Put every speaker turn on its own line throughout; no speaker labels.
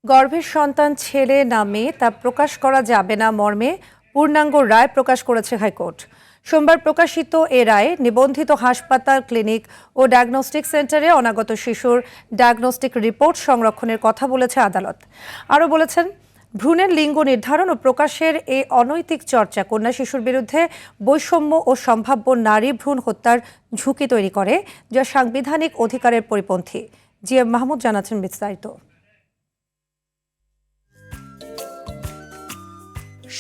গর্ভের সন্তান ছেলে না মেয়ে তা প্রকাশ করা যাবে না মর্মে পূর্ণাঙ্গ রায় প্রকাশ করেছে হাইকোর্ট। সোমবার প্রকাশিত এ রায়ে নিবন্ধিত হাসপাতাল, ক্লিনিক ও ডায়াগনস্টিক সেন্টারে অনাগত শিশুর ডায়াগনস্টিক রিপোর্ট সংরক্ষণের কথা বলেছে আদালত। আরও বলেছেন, ভ্রূণের লিঙ্গ নির্ধারণ ও প্রকাশের এই অনৈতিক চর্চা কন্যা শিশুর বিরুদ্ধে বৈষম্য ও সম্ভাব্য নারী ভ্রূণ হত্যার ঝুঁকি তৈরি করে, যা সাংবিধানিক অধিকারের পরিপন্থী। জিএম মাহমুদ জানাচ্ছেন বিস্তারিত।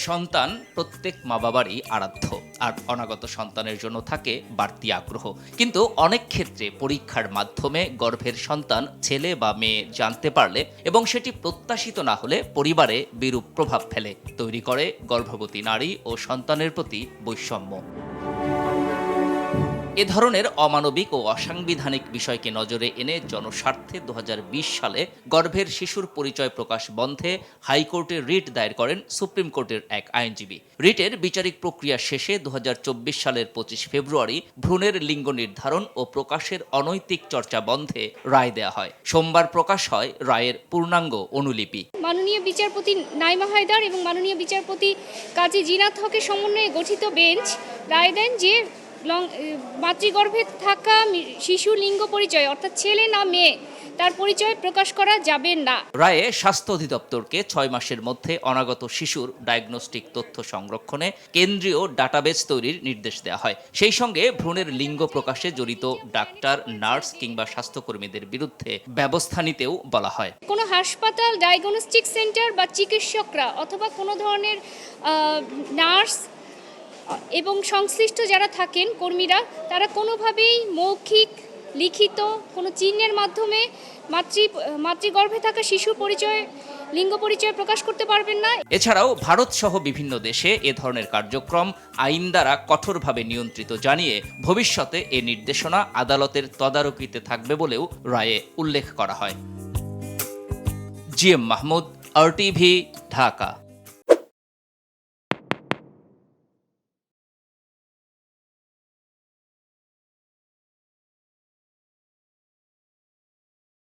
সন্তান প্রত্যেক মা বাবারই আরাধ্য, আর অনাগত সন্তানের জন্য থাকে বাড়তি আগ্রহ। কিন্তু অনেক ক্ষেত্রে পরীক্ষার মাধ্যমে গর্ভের সন্তান ছেলে বা মেয়ে জানতে পারলে এবং সেটি প্রত্যাশিত না হলে পরিবারে বিরূপ প্রভাব ফেলে, তৈরি করে গর্ভবতী নারী ও সন্তানের প্রতি বৈষম্য। এ ধরনের অমানবিক ও অসাংবিধানিক বিষয়কে নজরে এনে জনস্বার্থে 2020 সালে গর্ভের শিশুর পরিচয় প্রকাশ বন্ধে হাইকোর্টে রিট দায়ের করেন সুপ্রিম কোর্টের এক আইনজীবী। রিটের বিচারিক প্রক্রিয়া শেষে 2024 সালের 25 ফেব্রুয়ারি ভ্রূণের লিঙ্গ নির্ধারণ ও প্রকাশের অনৈতিক চর্চা বন্ধে রায় দেয়া হয়। সোমবার প্রকাশ হয় রায়ের পূর্ণাঙ্গ অনুলিপি।
মাননীয় বিচারপতি নাইমা হায়দার এবং মাননীয় বিচারপতি কাজী জিনাত হকের সমন্বয়ে গঠিত বেঞ্চ রায় দেন যে মাতৃগর্ভে থাকা শিশু লিঙ্গ পরিচয় অর্থাৎ ছেলে না মেয়ে তার পরিচয় প্রকাশ করা যাবে না।
রায়ে স্বাস্থ্য অধিদপ্তরকে 6 মাসের মধ্যে অনাগত শিশুর ডায়াগনস্টিক তথ্য সংরক্ষণে কেন্দ্রীয় ডাটাবেস তৈরির নির্দেশ দেওয়া হয়। সেই সঙ্গে ভ্রূণের লিঙ্গ প্রকাশে জড়িত ডাক্তার, নার্স কিংবা স্বাস্থ্যকর্মীদের বিরুদ্ধে ব্যবস্থা নিতেও বলা হয়।
কোনো হাসপাতাল, ডায়াগনস্টিক সেন্টার বা চিকিৎসকরা অথবা কোনো ধরনের নার্স এবং সংশ্লিষ্ট যারা থাকেন কর্মীরা, তারা কোনোভাবেই মৌখিক, লিখিত কোনো চিহ্নের মাধ্যমে মাতৃগর্ভে থাকা শিশুর পরিচয়, লিঙ্গ পরিচয় প্রকাশ করতে পারবেন না।
এছাড়াও ভারত সহ বিভিন্ন দেশে এ ধরনের কার্যক্রম আইন দ্বারা কঠোরভাবে নিয়ন্ত্রিত জানিয়ে ভবিষ্যতে এ নির্দেশনা আদালতের তদারকিতে থাকবে বলেও রায়ে উল্লেখ করা হয়। GM Mahmud, RTV, Dhaka.